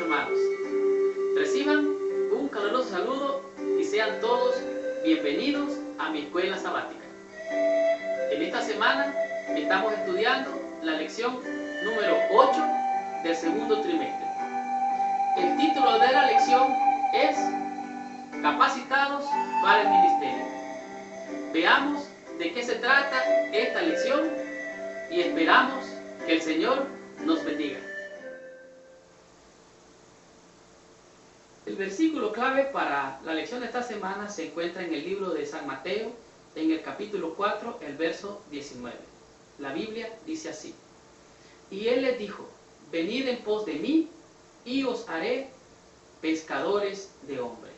hermanos. Reciban un caluroso saludo y sean todos bienvenidos a mi escuela sabática. En esta semana estamos estudiando la lección número 8 del segundo trimestre. El título de la lección es Capacitados para el Ministerio. Veamos de qué se trata esta lección y esperamos que el Señor nos bendiga. El versículo clave para la lección de esta semana se encuentra en el libro de San Mateo, en el capítulo 4, el verso 19. La Biblia dice así: Y él les dijo: venid en pos de mí, y os haré pescadores de hombres.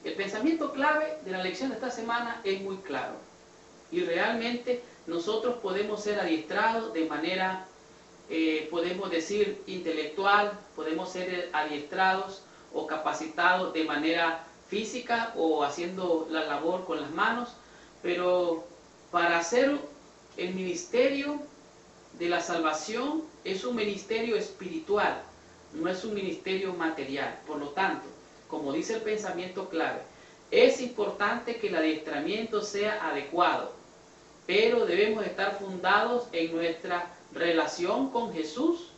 El pensamiento clave de la lección de esta semana es muy claro. Y realmente nosotros podemos ser adiestrados de manera, podemos decir, intelectual, podemos ser adiestrados o capacitados de manera física o haciendo la labor con las manos, pero para hacer el ministerio de la salvación es un ministerio espiritual, no es un ministerio material. Por lo tanto, como dice el pensamiento clave, es importante que el adiestramiento sea adecuado, pero debemos estar fundados en nuestra relación con Jesús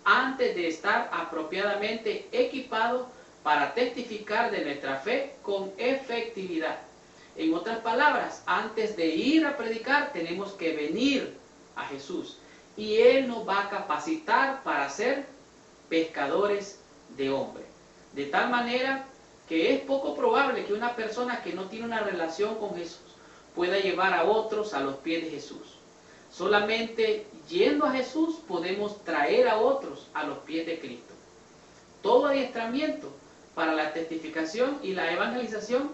antes de estar apropiadamente equipados para testificar de nuestra fe con efectividad. En otras palabras, antes de ir a predicar tenemos que venir a Jesús y Él nos va a capacitar para ser pescadores de hombres. De tal manera que es poco probable que una persona que no tiene una relación con Jesús pueda llevar a otros a los pies de Jesús. Solamente yendo a Jesús podemos traer a otros a los pies de Cristo. Todo adiestramiento para la testificación y la evangelización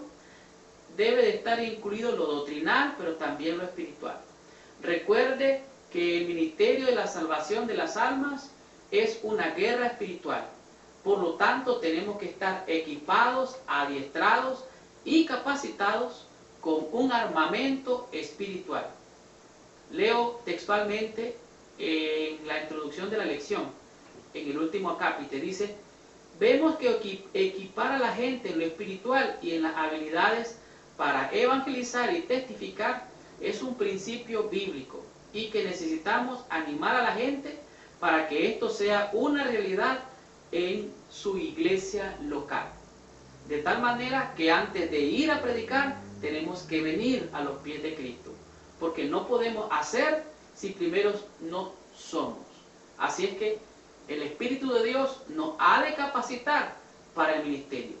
debe de estar incluido lo doctrinal, pero también lo espiritual. Recuerde que el ministerio de la salvación de las almas es una guerra espiritual. Por lo tanto, tenemos que estar equipados, adiestrados y capacitados con un armamento espiritual. Leo textualmente en la introducción de la lección, en el último acápite, dice: vemos que equipar a la gente en lo espiritual y en las habilidades para evangelizar y testificar es un principio bíblico y que necesitamos animar a la gente para que esto sea una realidad en su iglesia local. De tal manera que antes de ir a predicar tenemos que venir a los pies de Cristo, porque no podemos hacer si primero no somos. Así es que el Espíritu de Dios nos ha de capacitar para el ministerio.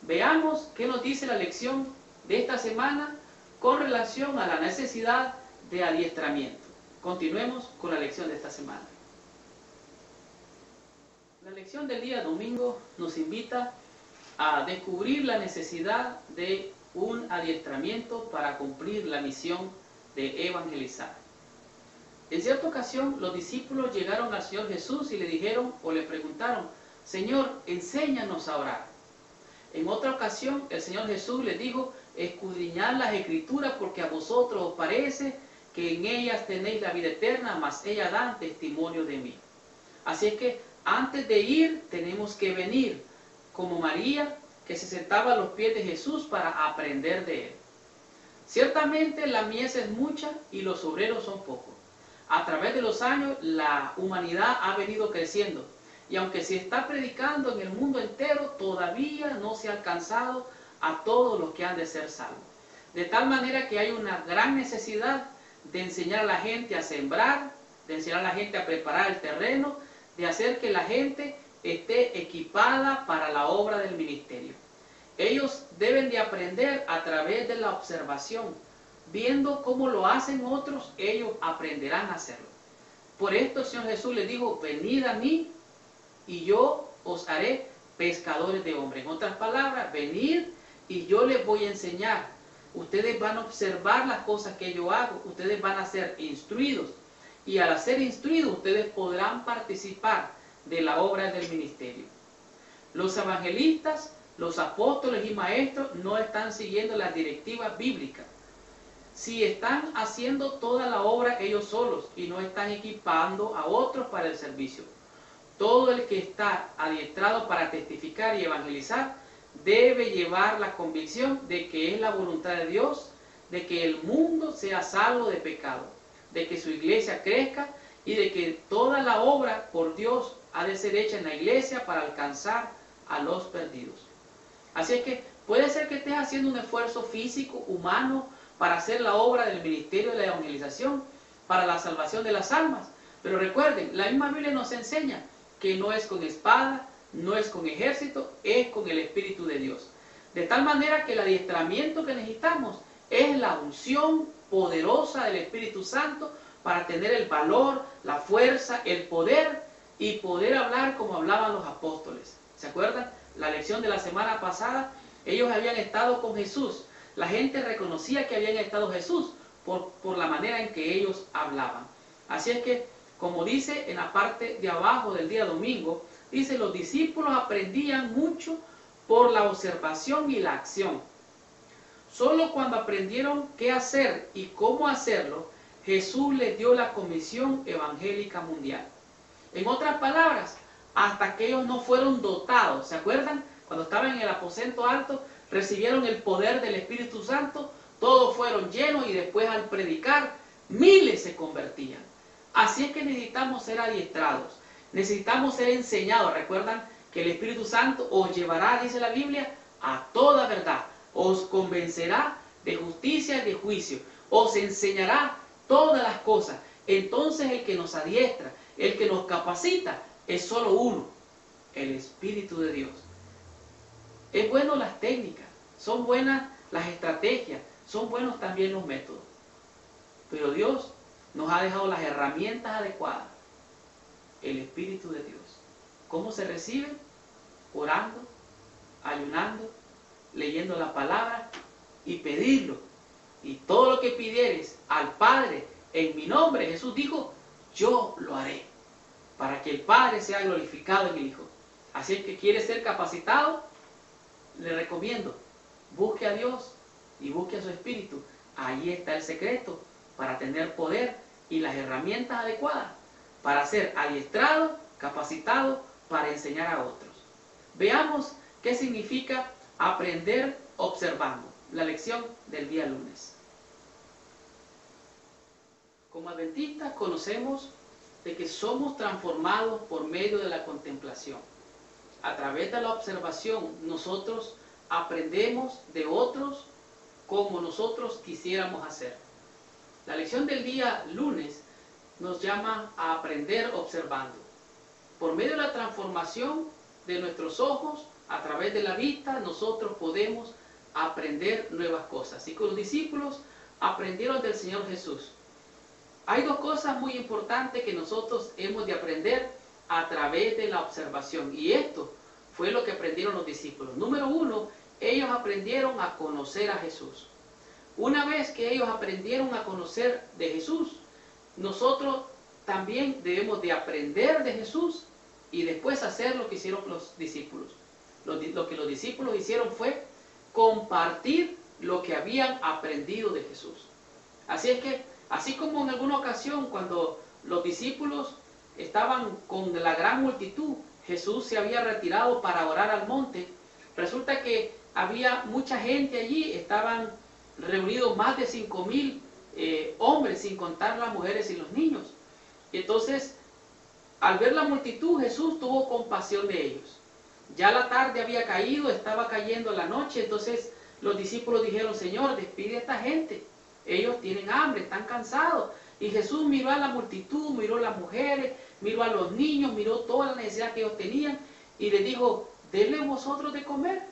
Veamos qué nos dice la lección de esta semana con relación a la necesidad de adiestramiento. Continuemos con la lección de esta semana. La lección del día domingo nos invita a descubrir la necesidad de un adiestramiento para cumplir la misión de evangelizar. En cierta ocasión los discípulos llegaron al Señor Jesús y le dijeron o le preguntaron: Señor, enséñanos a orar. En otra ocasión el Señor Jesús les dijo: escudriñad las Escrituras porque a vosotros os parece que en ellas tenéis la vida eterna, mas ellas dan testimonio de mí. Así es que antes de ir tenemos que venir, como María, que se sentaba a los pies de Jesús para aprender de Él. Ciertamente la mies es mucha y los obreros son pocos. A través de los años la humanidad ha venido creciendo y aunque se está predicando en el mundo entero, todavía no se ha alcanzado a todos los que han de ser salvos. De tal manera que hay una gran necesidad de enseñar a la gente a sembrar, de enseñar a la gente a preparar el terreno, de hacer que la gente esté equipada para la obra del ministerio. Ellos deben de aprender a través de la observación. Viendo cómo lo hacen otros, ellos aprenderán a hacerlo. Por esto el Señor Jesús les dijo: venid a mí y yo os haré pescadores de hombres. En otras palabras, venid y yo les voy a enseñar. Ustedes van a observar las cosas que yo hago, ustedes van a ser instruidos. Y al ser instruidos, ustedes podrán participar de la obra del ministerio. Los evangelistas, los apóstoles y maestros no están siguiendo las directivas bíblicas. Si están haciendo toda la obra ellos solos y no están equipando a otros para el servicio. todo el que está adiestrado para testificar y evangelizar debe llevar la convicción de que es la voluntad de Dios, de que el mundo sea salvo de pecado, de que su iglesia crezca y de que toda la obra por Dios ha de ser hecha en la iglesia para alcanzar a los perdidos. Así es que puede ser que estés haciendo un esfuerzo físico, humano, para hacer la obra del ministerio de la evangelización, para la salvación de las almas. Pero recuerden, la misma Biblia nos enseña que no es con espada, no es con ejército, es con el Espíritu de Dios. De tal manera que el adiestramiento que necesitamos es la unción poderosa del Espíritu Santo para tener el valor, la fuerza, el poder y poder hablar como hablaban los apóstoles. ¿Se acuerdan? La lección de la semana pasada, ellos habían estado con Jesús. La gente reconocía que habían estado Jesús por la manera en que ellos hablaban. Así es que, como dice en la parte de abajo del día domingo, dice, los discípulos aprendían mucho por la observación y la acción. Solo cuando aprendieron qué hacer y cómo hacerlo, Jesús les dio la comisión evangélica mundial. En otras palabras, hasta que ellos no fueron dotados, ¿se acuerdan? Cuando estaban en el aposento alto, recibieron el poder del Espíritu Santo, todos fueron llenos y después al predicar, miles se convertían. Así es que necesitamos ser adiestrados, necesitamos ser enseñados. Recuerdan que el Espíritu Santo os llevará, dice la Biblia, a toda verdad, os convencerá de justicia y de juicio, os enseñará todas las cosas. Entonces el que nos adiestra, el que nos capacita, es solo uno, el Espíritu de Dios. Es bueno las técnicas, son buenas las estrategias, son buenos también los métodos. Pero Dios nos ha dejado las herramientas adecuadas. El Espíritu de Dios. ¿Cómo se recibe? Orando, ayunando, leyendo la palabra y pedirlo. Y todo lo que pidieres al Padre en mi nombre, Jesús dijo, yo lo haré, para que el Padre sea glorificado en el Hijo. Así es que quiere ser capacitado, le recomiendo, busque a Dios y busque a su Espíritu. Ahí está el secreto para tener poder y las herramientas adecuadas para ser adiestrado, capacitado para enseñar a otros. Veamos qué significa aprender observando. La lección del día lunes. Como adventistas conocemos de que somos transformados por medio de la contemplación. A través de la observación nosotros aprendemos de otros como nosotros quisiéramos hacer. La lección del día lunes nos llama a aprender observando. Por medio de la transformación de nuestros ojos, a través de la vista, nosotros podemos aprender nuevas cosas. Y con los discípulos aprendieron del Señor Jesús. Hay dos cosas muy importantes que nosotros hemos de aprender a través de la observación. Y esto fue lo que aprendieron los discípulos. Número uno, ellos aprendieron a conocer a Jesús. Una vez que ellos aprendieron a conocer de Jesús, nosotros también debemos de aprender de Jesús y después hacer lo que hicieron los discípulos. Lo que los discípulos hicieron fue compartir lo que habían aprendido de Jesús. Así es que, así como en alguna ocasión cuando los discípulos estaban con la gran multitud, Jesús se había retirado para orar al monte, resulta que había mucha gente allí, estaban reunidos más de 5,000 hombres, sin contar las mujeres y los niños. Y entonces, al ver la multitud, Jesús tuvo compasión de ellos. Ya la tarde había caído, estaba cayendo la noche, entonces los discípulos dijeron, Señor, despide a esta gente, ellos tienen hambre, están cansados. Y Jesús miró a la multitud, miró a las mujeres, miró a los niños, miró toda la necesidad que ellos tenían y les dijo, denle vosotros de comer.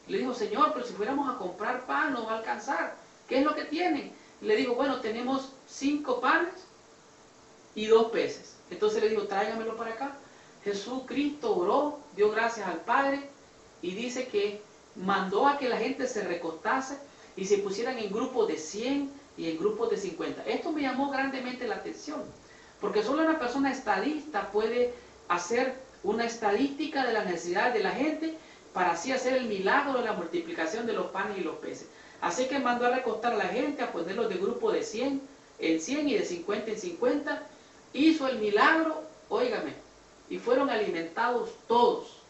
Y le dijo, Señor, pero si fuéramos a comprar pan no va a alcanzar. ¿Qué es lo que tienen? Y le dijo, bueno, tenemos 5 panes y 2 peces. Entonces le dijo, tráigamelo para acá. Jesucristo oró, dio gracias al Padre y dice que mandó a que la gente se recostase y se pusieran en grupos de 100 y en grupos de 50. Esto me llamó grandemente la atención, porque solo una persona estadista puede hacer una estadística de las necesidades de la gente para así hacer el milagro de la multiplicación de los panes y los peces. Así que mandó a recostar a la gente, a ponerlos de grupo de 100 en 100 y de 50 en 50. Hizo el milagro, óigame, y fueron alimentados todos.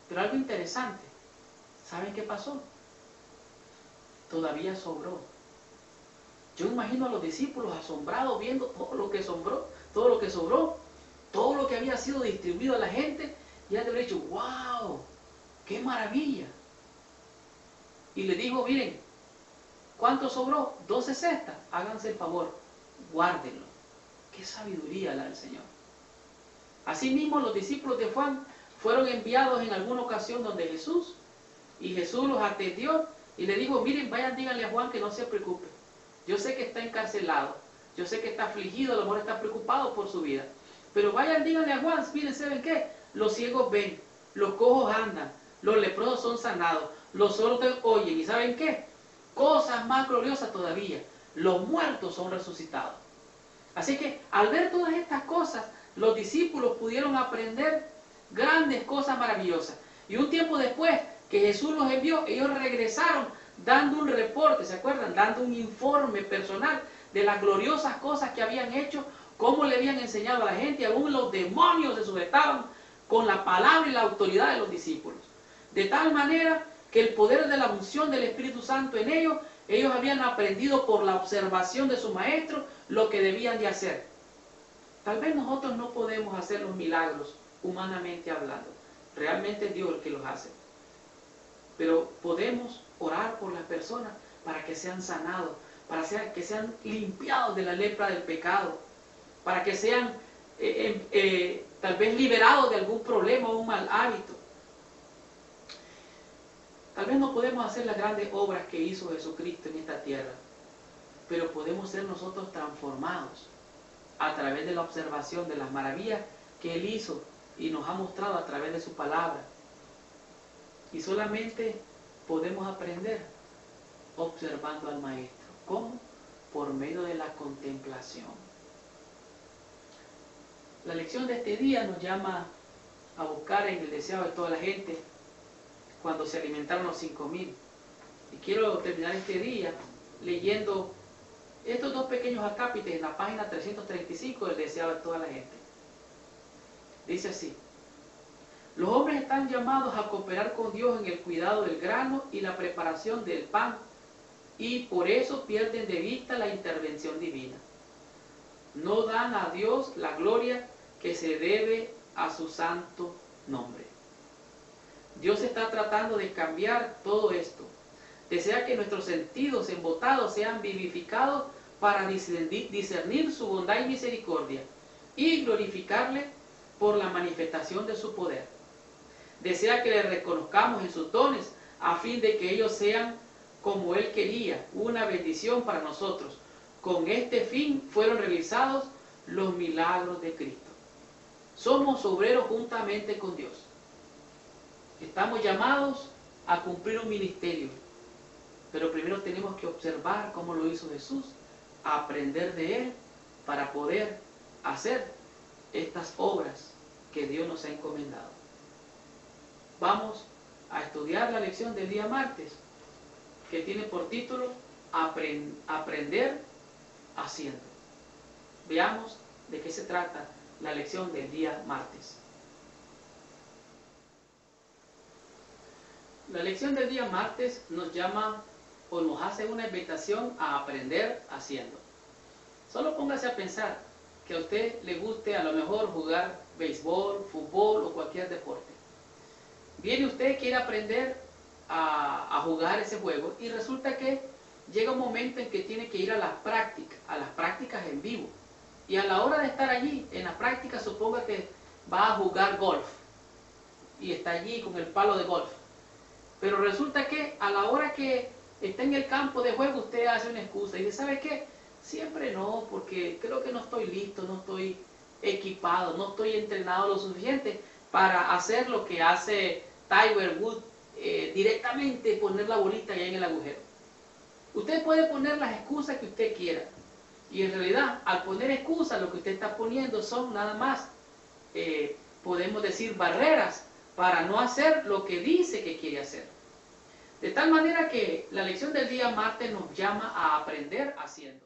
Pero algo interesante, ¿saben qué pasó? Todavía sobró. Yo imagino a los discípulos asombrados viendo todo lo que sobró, todo lo que había sido distribuido a la gente, y ya te habría dicho, wow, qué maravilla. Y le dijo, miren, ¿cuánto sobró? 12 cestas, háganse el favor, guárdenlo. Qué sabiduría la del Señor. Asimismo, los discípulos de Juan fueron enviados en alguna ocasión donde Jesús, y Jesús los atendió y le dijo, miren, vayan, díganle a Juan que no se preocupe. Yo sé que está encarcelado, yo sé que está afligido, a lo mejor está preocupado por su vida. Pero vayan, díganle a Juan, miren, ¿saben qué? Los ciegos ven, los cojos andan, los leprosos son sanados, los sordos oyen. ¿Y saben qué? Cosas más gloriosas todavía, los muertos son resucitados. Así que al ver todas estas cosas, los discípulos pudieron aprender grandes cosas maravillosas. Y un tiempo después que Jesús los envió, ellos regresaron dando un reporte, ¿se acuerdan? Dando un informe personal de las gloriosas cosas que habían hecho, cómo le habían enseñado a la gente, y aún los demonios se sujetaban con la palabra y la autoridad de los discípulos. De tal manera que el poder de la unción del Espíritu Santo en ellos, ellos habían aprendido por la observación de su maestro lo que debían de hacer. Tal vez nosotros no podemos hacer los milagros humanamente hablando. Realmente es Dios el que los hace. Pero podemos orar por las personas para que sean sanados, para que sean limpiados de la lepra del pecado, para que sean tal vez liberados de algún problema o un mal hábito. Tal vez no podemos hacer las grandes obras que hizo Jesucristo en esta tierra, pero podemos ser nosotros transformados a través de la observación de las maravillas que Él hizo y nos ha mostrado a través de su palabra. Y solamente podemos aprender observando al Maestro. ¿Cómo? Por medio de la contemplación. La lección de este día nos llama a buscar en el deseo de toda la gente cuando se alimentaron los 5.000. Y quiero terminar este día leyendo estos dos pequeños acápites en la página 335 del deseo de toda la gente. Dice así: los hombres están llamados a cooperar con Dios en el cuidado del grano y la preparación del pan, y por eso pierden de vista la intervención divina. No dan a Dios la gloria que se debe a su santo nombre. Dios está tratando de cambiar todo esto. Desea que nuestros sentidos embotados sean vivificados para discernir su bondad y misericordia y glorificarle por la manifestación de su poder. Desea que le reconozcamos en sus dones a fin de que ellos sean como Él quería, una bendición para nosotros. Con este fin fueron realizados los milagros de Cristo. Somos obreros juntamente con Dios. Estamos llamados a cumplir un ministerio, pero primero tenemos que observar cómo lo hizo Jesús, aprender de Él para poder hacer estas obras que Dios nos ha encomendado. Vamos a estudiar la lección del día martes, que tiene por título Aprender haciendo. Veamos de qué se trata la lección del día martes. La lección del día martes nos llama o nos hace una invitación a aprender haciendo. Solo póngase a pensar que a usted le guste a lo mejor jugar béisbol, fútbol o cualquier deporte. Viene usted, quiere aprender a jugar ese juego y resulta que llega un momento en que tiene que ir a las prácticas en vivo. Y a la hora de estar allí, en la práctica, suponga que va a jugar golf y está allí con el palo de golf. Pero resulta que a la hora que está en el campo de juego, usted hace una excusa y dice, ¿sabe qué? Siempre no, porque creo que no estoy listo, no estoy equipado, no estoy entrenado lo suficiente para hacer lo que hace Tiger Woods, directamente poner la bolita allá en el agujero. Usted puede poner las excusas que usted quiera, y en realidad al poner excusas lo que usted está poniendo son nada más, podemos decir, barreras para no hacer lo que dice que quiere hacer. De tal manera que la lección del día martes nos llama a aprender haciendo.